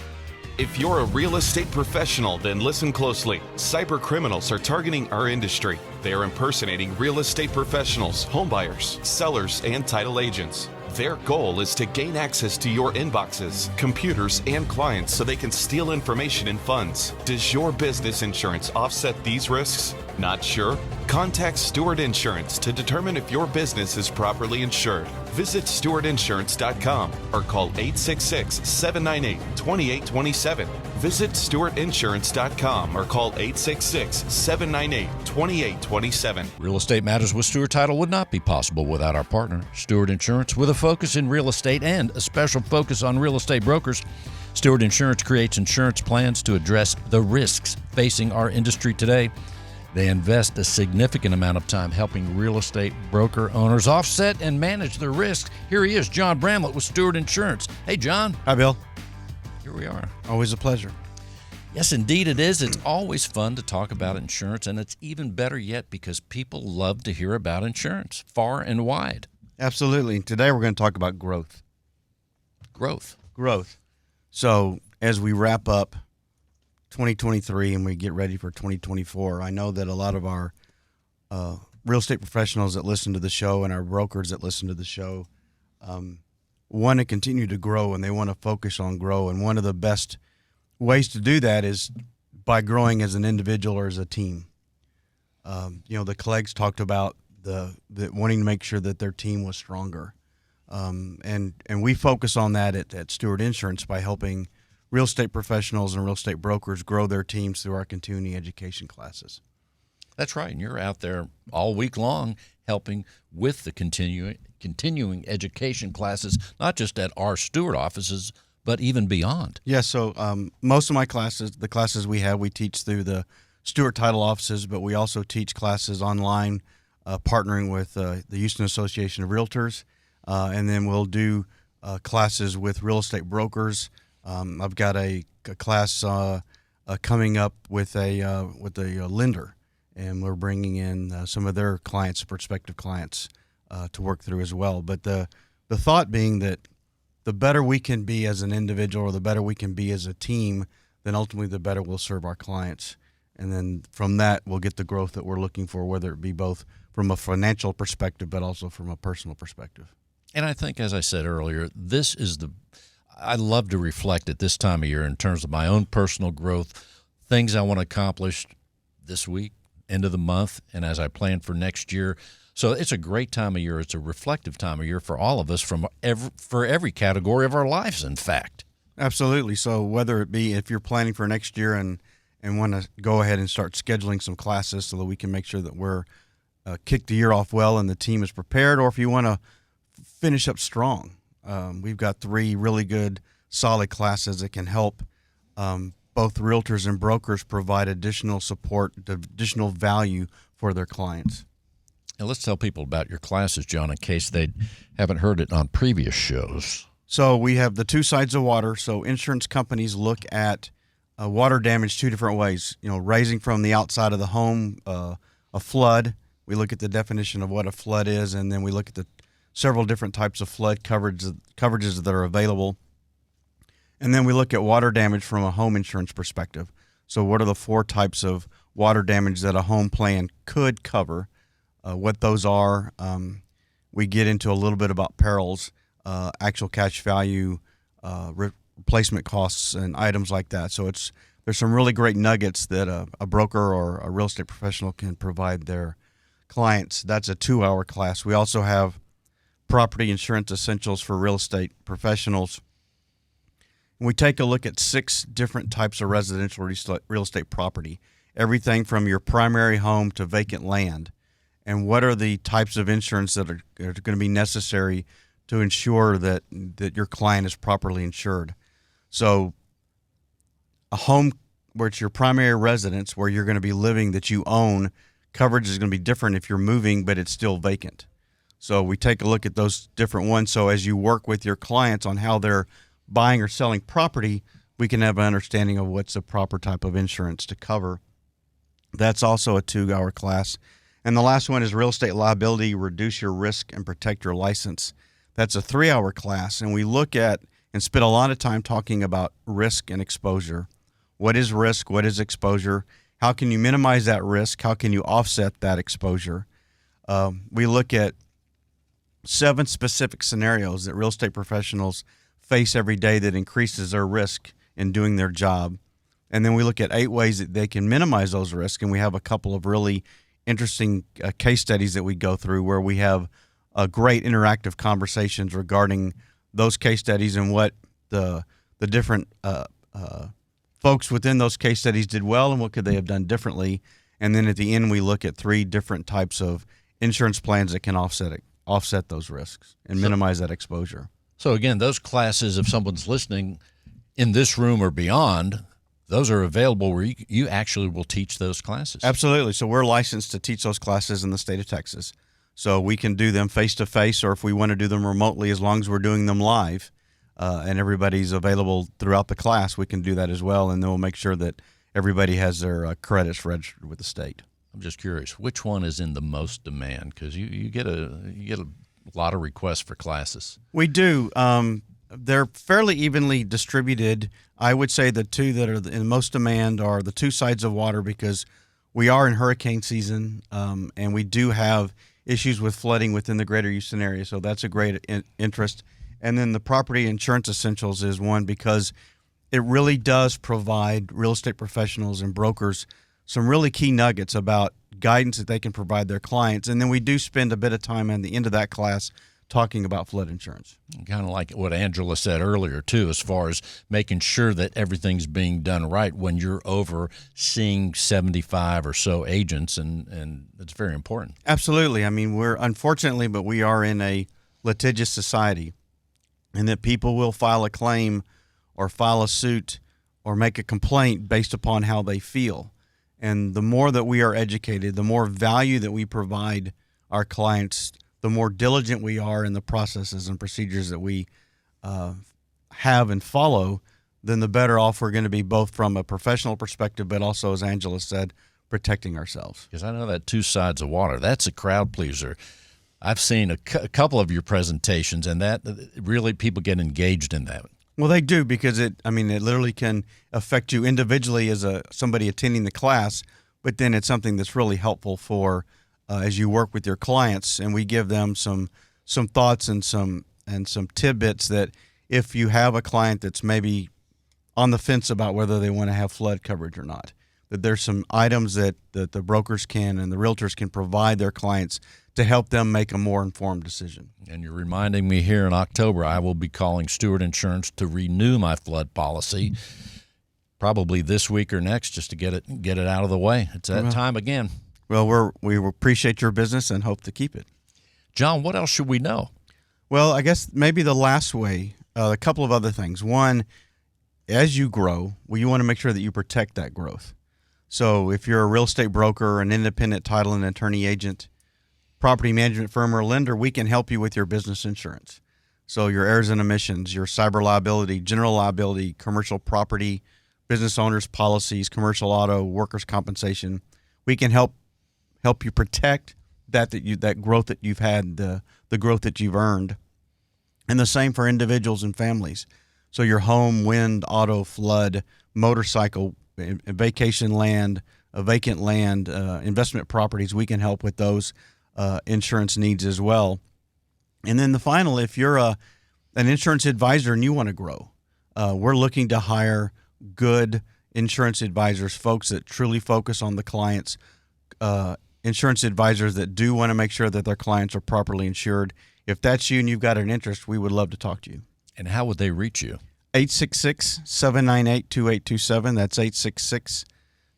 I: If you're a real estate professional, then listen closely. Cyber criminals are targeting our industry. They are impersonating real estate professionals, homebuyers, sellers, and title agents. Their goal is to gain access to your inboxes, computers, and clients so they can steal information and funds. Does your business insurance offset these risks? Not sure? Contact Stewart Insurance to determine if your business is properly insured. Visit stewartinsurance.com or call 866-798-2827. Visit stewartinsurance.com or call 866-798-2827.
D: Real Estate Matters with Stewart Title would not be possible without our partner, Stewart Insurance. With a focus in real estate and a special focus on real estate brokers, Stewart Insurance creates insurance plans to address the risks facing our industry today. They invest a significant amount of time helping real estate broker owners offset and manage their risks. Here he is, John Bramlett with Stewart Insurance. Hey, John.
J: Hi, Bill.
D: Here we are.
J: Always a pleasure.
D: Yes, indeed it is. It's always fun to talk about insurance, and it's even better yet because people love to hear about insurance, far and wide.
J: Absolutely. Today we're going to talk about growth.
D: Growth.
J: So as we wrap up 2023 and we get ready for 2024, I know that a lot of our real estate professionals that listen to the show and our brokers that listen to the show want to continue to grow, and they want to focus on grow. And one of the best ways to do that is by growing as an individual or as a team. The colleagues talked about the wanting to make sure that their team was stronger. And we focus on that at Stewart Insurance by helping real estate professionals and real estate brokers grow their teams through our continuing education classes.
D: That's right. And you're out there all week long helping with the continuing education classes, not just at our Stewart offices, but even beyond.
J: Yeah, so most of my classes, the classes we have, we teach through the Stewart Title offices, but we also teach classes online, partnering with the Houston Association of Realtors. And then we'll do classes with real estate brokers. I've got a class coming up with a lender, and we're bringing in some of their clients, prospective clients, to work through as well. But the thought being that the better we can be as an individual, or the better we can be as a team, then ultimately the better we'll serve our clients. And then from that, we'll get the growth that we're looking for, whether it be both from a financial perspective, but also from a personal perspective.
D: And I think, as I said earlier, I love to reflect at this time of year in terms of my own personal growth, things I want to accomplish this week, end of the month, and as I plan for next year. So it's a great time of year. It's a reflective time of year for all of us for every category of our lives, in fact.
J: Absolutely. So whether it be if you're planning for next year and want to go ahead and start scheduling some classes so that we can make sure that we're kick the year off well and the team is prepared, or if you want to finish up strong. We've got 3 really good, solid classes that can help both realtors and brokers provide additional support, additional value for their clients.
D: Now let's tell people about your classes, John, in case they haven't heard it on previous shows.
J: So we have the 2 sides of water. So insurance companies look at water damage 2 different ways. Raising from the outside of the home, a flood. We look at the definition of what a flood is, and then we look at the several different types of flood coverages that are available. And then we look at water damage from a home insurance perspective. So what are the 4 types of water damage that a home plan could cover, what those are. We get into a little bit about perils, actual cash value, replacement costs, and items like that. So there's some really great nuggets that a broker or a real estate professional can provide their clients. That's a 2-hour class. We also have Property Insurance Essentials for Real Estate Professionals. And we take a look at 6 different types of residential real estate property, everything from your primary home to vacant land, and what are the types of insurance that are going to be necessary to ensure that your client is properly insured. So a home where it's your primary residence, where you're going to be living, that you own, coverage is going to be different if you're moving, but it's still vacant. So we take a look at those different ones. So as you work with your clients on how they're buying or selling property, we can have an understanding of what's the proper type of insurance to cover. That's also a 2-hour class. And the last one is Real Estate Liability, Reduce Your Risk and Protect Your License. That's a 3-hour class. And we look at and spend a lot of time talking about risk and exposure. What is risk? What is exposure? How can you minimize that risk? How can you offset that exposure? We look at 7 specific scenarios that real estate professionals face every day that increases their risk in doing their job. And then we look at 8 ways that they can minimize those risks. And we have a couple of really interesting case studies that we go through where we have great interactive conversations regarding those case studies and what the different folks within those case studies did well and what could they have done differently. And then at the end, we look at 3 different types of insurance plans that can offset those risks and minimize that exposure.
D: So again, those classes, if someone's listening in this room or beyond, those are available where you actually will teach those classes.
J: Absolutely. So we're licensed to teach those classes in the state of Texas. So we can do them face-to-face, or if we want to do them remotely, as long as we're doing them live and everybody's available throughout the class, we can do that as well. And then we'll make sure that everybody has their credits registered with the state.
D: I'm just curious, which one is in the most demand? Because you get a lot of requests for classes.
J: We do. They're fairly evenly distributed. I would say the 2 that are in most demand are the 2 sides of water, because we are in hurricane season, and we do have issues with flooding within the greater Houston area. So that's a great interest. And then the property insurance essentials is one, because it really does provide real estate professionals and brokers some really key nuggets about guidance that they can provide their clients. And then we do spend a bit of time at the end of that class talking about flood insurance.
D: Kind of like what Angela said earlier, too, as far as making sure that everything's being done right when you're overseeing 75 or so agents, and it's very important.
J: Absolutely. I mean, we are in a litigious society, and that people will file a claim or file a suit or make a complaint based upon how they feel. And the more that we are educated, the more value that we provide our clients, the more diligent we are in the processes and procedures that we have and follow, then the better off we're going to be, both from a professional perspective, but also, as Angela said, protecting ourselves.
D: Because I know that 2 sides of water, that's a crowd pleaser. I've seen a couple of your presentations, and that really people get engaged in that.
J: Well, they do, because it literally can affect you individually as somebody attending the class, but then it's something that's really helpful for as you work with your clients, and we give them some thoughts and some tidbits that if you have a client that's maybe on the fence about whether they want to have flood coverage or not, that there's some items that the brokers can and the realtors can provide their clients to help them make a more informed decision.
D: And you're reminding me, here in October, I will be calling Stewart Insurance to renew my flood policy, probably this week or next, just to get it out of the way. It's that time again.
J: Well, we appreciate your business and hope to keep it.
D: John, what else should we know?
J: Well, I guess maybe the last way, a couple of other things. One, as you grow, you want to make sure that you protect that growth. So if you're a real estate broker, an independent title and attorney agent, property management firm, or lender, we can help you with your business insurance. So your errors and omissions, your cyber liability, general liability, commercial property, business owners policies, commercial auto, workers' compensation. We can help you protect that growth that you've had, the growth that you've earned. And the same for individuals and families. So your home, wind, auto, flood, motorcycle, vacation land, vacant land, investment properties, we can help with those insurance needs as well. And then the final, if you're an insurance advisor and you want to grow, we're looking to hire good insurance advisors, folks that truly focus on the clients, insurance advisors that do want to make sure that their clients are properly insured. If that's you and you've got an interest, we would love to talk to you.
D: And how would they reach you?
J: 866-798-2827. That's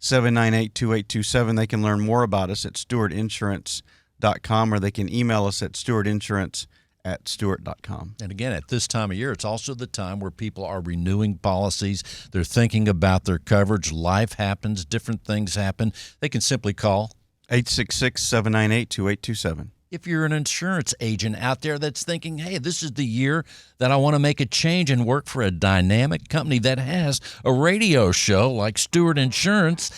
J: 866-798-2827. They can learn more about us at stewartinsurance.com, or they can email us at stewartinsurance@stewart.com.
D: And again, at this time of year, it's also the time where people are renewing policies. They're thinking about their coverage. Life happens. Different things happen. They can simply call
J: 866-798-2827.
D: If you're an insurance agent out there that's thinking, hey, this is the year that I want to make a change and work for a dynamic company that has a radio show like Stewart Insurance,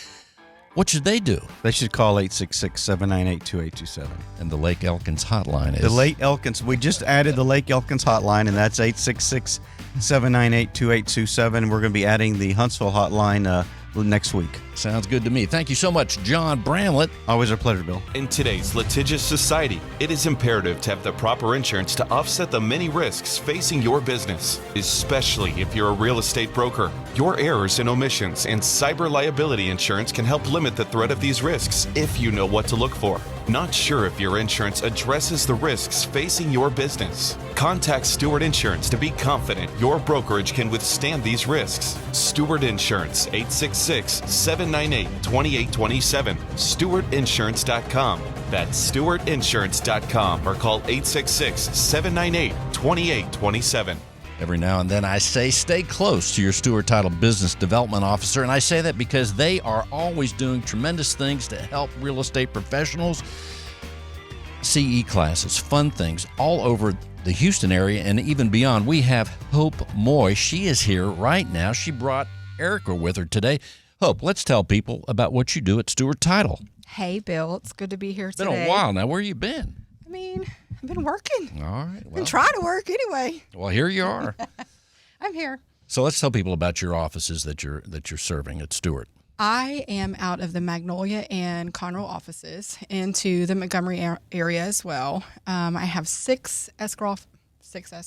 D: what should they do?
J: They should call 866-798-2827.
D: And the Lake Elkins hotline is?
J: The Lake Elkins. We just added the Lake Elkins hotline, and that's 866-798-2827. We're going to be adding the Huntsville hotline next week.
D: Sounds good to me. Thank you so much, John Bramlett.
J: Always a pleasure, Bill.
I: In today's litigious society, it is imperative to have the proper insurance to offset the many risks facing your business, especially if you're a real estate broker. Your errors and omissions and cyber liability insurance can help limit the threat of these risks if you know what to look for. Not sure if your insurance addresses the risks facing your business? Contact Stewart Insurance to be confident your brokerage can withstand these risks. Stewart Insurance, 866-798-2827. StewartInsurance.com. That's StewartInsurance.com or call 866-798-2827.
D: Every now and then I say stay close to your Stewart Title Business Development Officer, and I say that because they are always doing tremendous things to help real estate professionals. CE classes, fun things all over the Houston area and even beyond. We have Hope Moy. She is here right now. She brought Erica with her today. Hope, let's tell people about what you do at Stewart Title.
K: Hey, Bill. It's good to be here
D: It's
K: today.
D: been a while now. Where you been?
K: I mean, I've been working.
D: All right.
K: Been trying to work anyway.
D: Well, here you are.
K: I'm here.
D: So let's tell people about your offices that you're serving at Stewart.
K: I am out of the Magnolia and Conroe offices into the Montgomery area as well. I have six escrow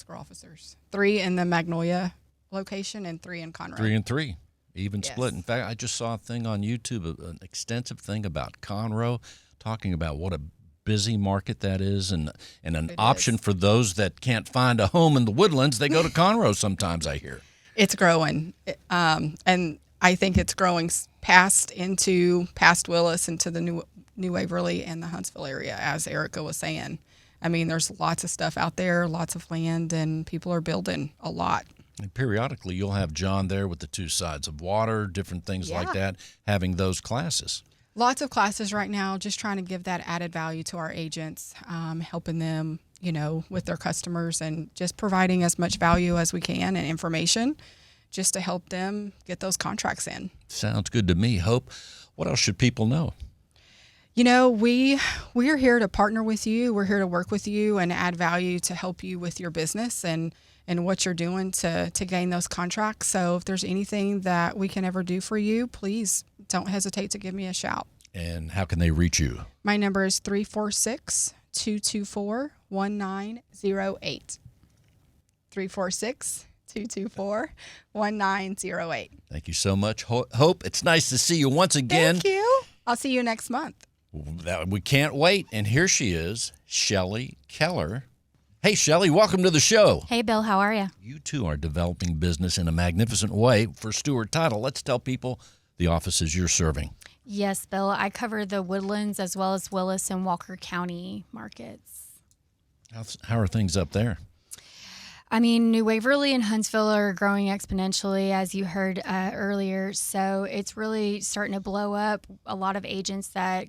K: officers, 3 in the Magnolia location and 3 in Conroe.
D: 3 and 3, even
K: Yes.
D: split. In fact, I just saw a thing on YouTube, an extensive thing about Conroe, talking about what a busy market that is, and an option for those that can't find a home in the Woodlands. They go to Conroe sometimes, I hear.
K: It's growing, and I think it's growing past Willis into the New Waverly and the Huntsville area, as Erica was saying. I mean, there's lots of stuff out there, lots of land, and people are building a lot.
D: And periodically, you'll have John there with the 2 sides of water, different things like that, having those classes.
K: Lots of classes right now, just trying to give that added value to our agents, helping them, with their customers, and just providing as much value as we can and information just to help them get those contracts in.
D: Sounds good to me. Hope, what else should people know?
K: We are here to partner with you. We're here to work with you and add value to help you with your business and what you're doing to gain those contracts. So if there's anything that we can ever do for you, please don't hesitate to give me a shout.
D: And how can they reach you?
K: My number is 346-224-1908. 346-224-1908.
D: Thank you so much, Hope. It's nice to see you once again.
K: Thank you. I'll see you next month.
D: We can't wait. And here she is, Shelly Keller. Hey, Shelly, welcome to the show.
L: Hey, Bill, how are you?
D: You two are developing business in a magnificent way for Stewart Title. Let's tell people the offices you're serving.
L: Yes, Bill. I cover the Woodlands as well as Willis and Walker County markets.
D: How are things up there?
L: I mean, New Waverly and Huntsville are growing exponentially, as you heard earlier. So it's really starting to blow up. A lot of agents that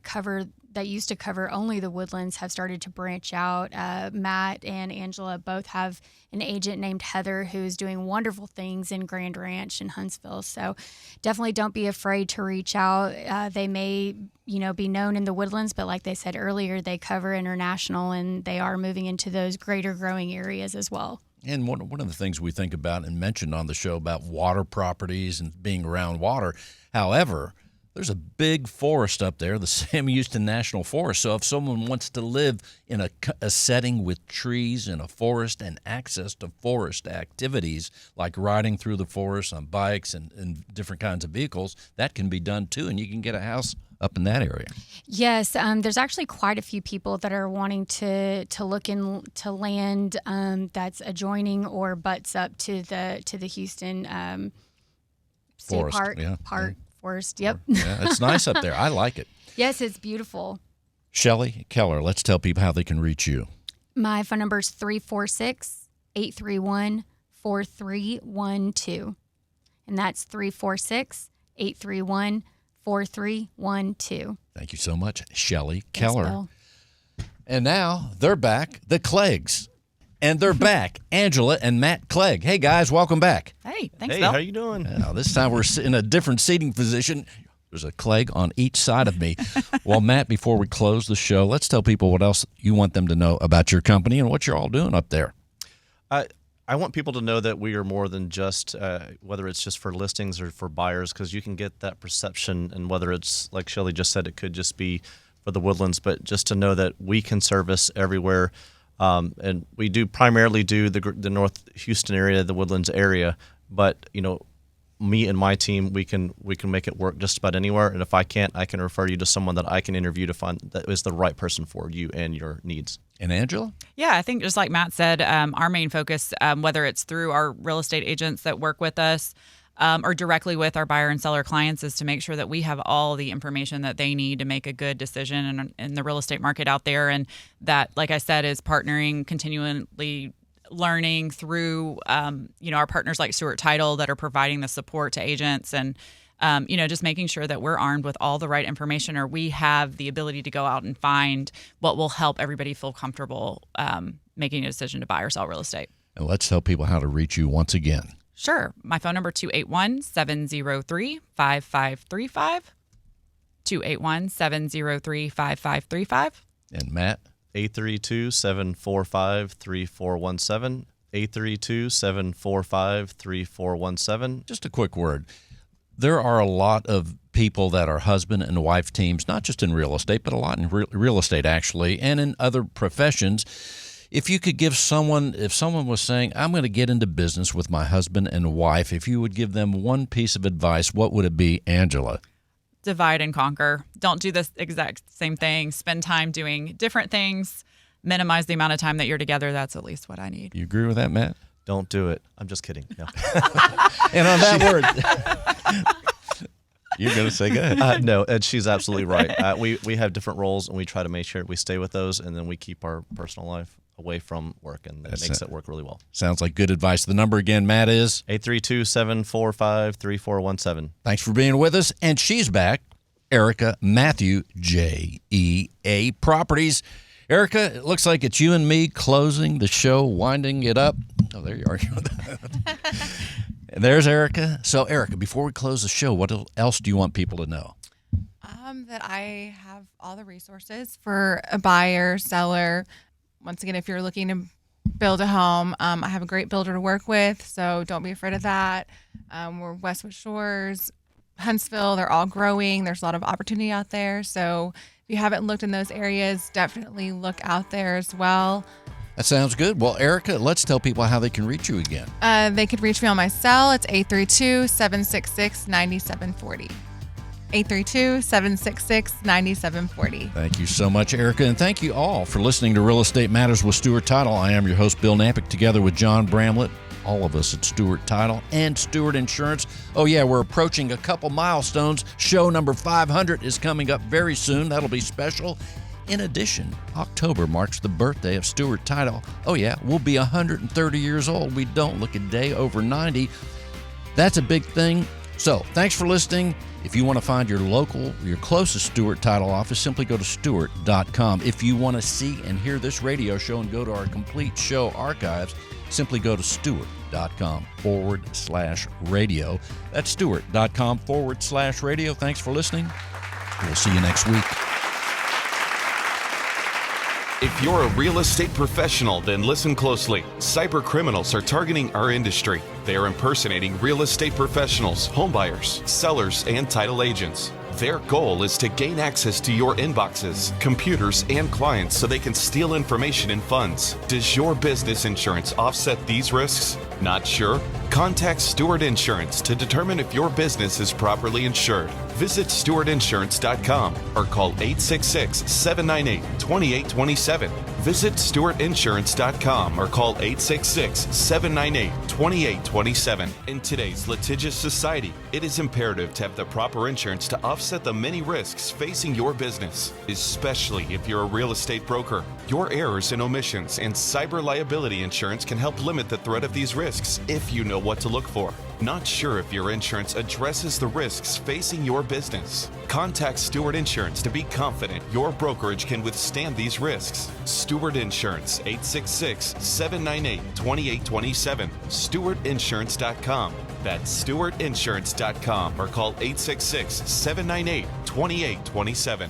L: used to cover only the Woodlands have started to branch out. Matt and Angela both have an agent named Heather who's doing wonderful things in Grand Ranch and Huntsville. So definitely don't be afraid to reach out. They may, be known in the Woodlands, but like they said earlier, they cover international and they are moving into those greater growing areas as well.
D: And one of the things we think about and mentioned on the show about water properties and being around water. However, there's a big forest up there, the Sam Houston National Forest. So if someone wants to live in a setting with trees in a forest and access to forest activities like riding through the forest on bikes and different kinds of vehicles, that can be done too. And you can get a house up in that area.
L: Yes, there's actually quite a few people that are wanting to look into land that's adjoining or butts up to the Houston State
D: Forest,
L: Park. Forest, yep.
D: Yeah, it's nice up there. I like it.
L: Yes, it's beautiful.
D: Shelly Keller, let's tell people how they can reach you.
L: My phone number is 346-831-4312. And that's 346-831-4312.
D: Thank you so much, Shelly
L: Thanks,
D: Keller.
L: Bill.
D: And now they're back, the Cleggs. And they're back, Angela and Matt Clegg. Hey, guys, welcome back.
E: Hey, thanks,
F: Hey,
E: Bill.
F: how you doing?
D: Now, this time we're in a different seating position. There's a Clegg on each side of me. Well, Matt, before we close the show, let's tell people what else you want them to know about your company and what you're all doing up there.
F: I I want people to know that we are more than just, whether it's just for listings or for buyers, because you can get that perception, and whether it's, like Shelly just said, it could just be for the Woodlands, but just to know that we can service everywhere. And we do primarily do the North Houston area, the Woodlands area, but, me and my team, we can make it work just about anywhere. And if I can't, I can refer you to someone that I can interview to find that is the right person for you and your needs.
D: And Angela?
E: Yeah, I think just like Matt said, our main focus, whether it's through our real estate agents that work with us or directly with our buyer and seller clients, is to make sure that we have all the information that they need to make a good decision in the real estate market out there. And that, like I said, is partnering, continually learning through, our partners like Stewart Title that are providing the support to agents, and, just making sure that we're armed with all the right information, or we have the ability to go out and find what will help everybody feel comfortable making a decision to buy or sell real estate.
D: And let's tell people how to reach you once again.
E: Sure. My phone number, 281-703-5535, 281-703-5535.
D: And Matt?
F: 832-745-3417, 832-745-3417.
D: Just a quick word. There are a lot of people that are husband and wife teams, not just in real estate, but a lot in real estate actually, and in other professions. If you could give someone, if someone was saying, I'm going to get into business with my husband and wife, if you would give them one piece of advice, what would it be, Angela?
E: Divide and conquer. Don't do the exact same thing. Spend time doing different things. Minimize the amount of time that you're together. That's at least what I need.
D: You agree with that, Matt?
F: Don't do it. I'm just kidding. No.
D: And on that word, you're going to say go ahead.
F: No, Ed, she's absolutely right. We have different roles, and we try to make sure we stay with those, and then we keep our personal life away from work, and that makes it work really well.
D: Sounds like good advice. The number again, Matt, is
F: 832-745-3417.
D: Thanks for being with us. And she's back, Erica Matthew, JEA Properties. Erica, it looks like it's you and me closing the show, winding it up. Oh, there you are. There's Erica. So, Erica, before we close the show, what else do you want people to know?
G: That I have all the resources for a buyer, seller. Once again, if you're looking to build a home, I have a great builder to work with, so don't be afraid of that. We're Westwood Shores, Huntsville, they're all growing. There's a lot of opportunity out there. So if you haven't looked in those areas, definitely look out there as well.
D: That sounds good. Well, Erica, let's tell people how they can reach you again.
G: They could reach me on my cell. It's 832-766-9740. 832-766-9740.
D: Thank you so much, Erica, and thank you all for listening to Real Estate Matters with Stewart Title. I am your host, Bill Knapik, together with John Bramlett, all of us at Stewart Title and Stewart Insurance. Oh yeah, we're approaching a couple milestones. Show number 500 is coming up very soon. That'll be special. In addition, October marks the birthday of Stewart Title. Oh yeah, we'll be 130 years old. We don't look a day over 90. That's a big thing. So, thanks for listening. If you want to find your closest Stewart Title office, simply go to Stewart.com. If you want to see and hear this radio show and go to our complete show archives, simply go to Stewart.com/radio. That's Stewart.com/radio. Thanks for listening. We'll see you next week.
I: If you're a real estate professional, then listen closely. Cyber criminals are targeting our industry. They are impersonating real estate professionals, homebuyers, sellers, and title agents. Their goal is to gain access to your inboxes, computers, and clients so they can steal information and funds. Does your business insurance offset these risks? Not sure? Contact Stewart Insurance to determine if your business is properly insured. Visit StewartInsurance.com or call 866-798-2827. Visit StewartInsurance.com or call 866-798-2827. In today's litigious society, it is imperative to have the proper insurance to offset the many risks facing your business, especially if you're a real estate broker. Your errors and omissions and cyber liability insurance can help limit the threat of these risks if you know what to look for. Not sure if your insurance addresses the risks facing your business? Contact Stewart Insurance to be confident your brokerage can withstand these risks. Stewart Insurance, 866-798-2827. StewartInsurance.com. That's StewartInsurance.com or call 866-798-2827.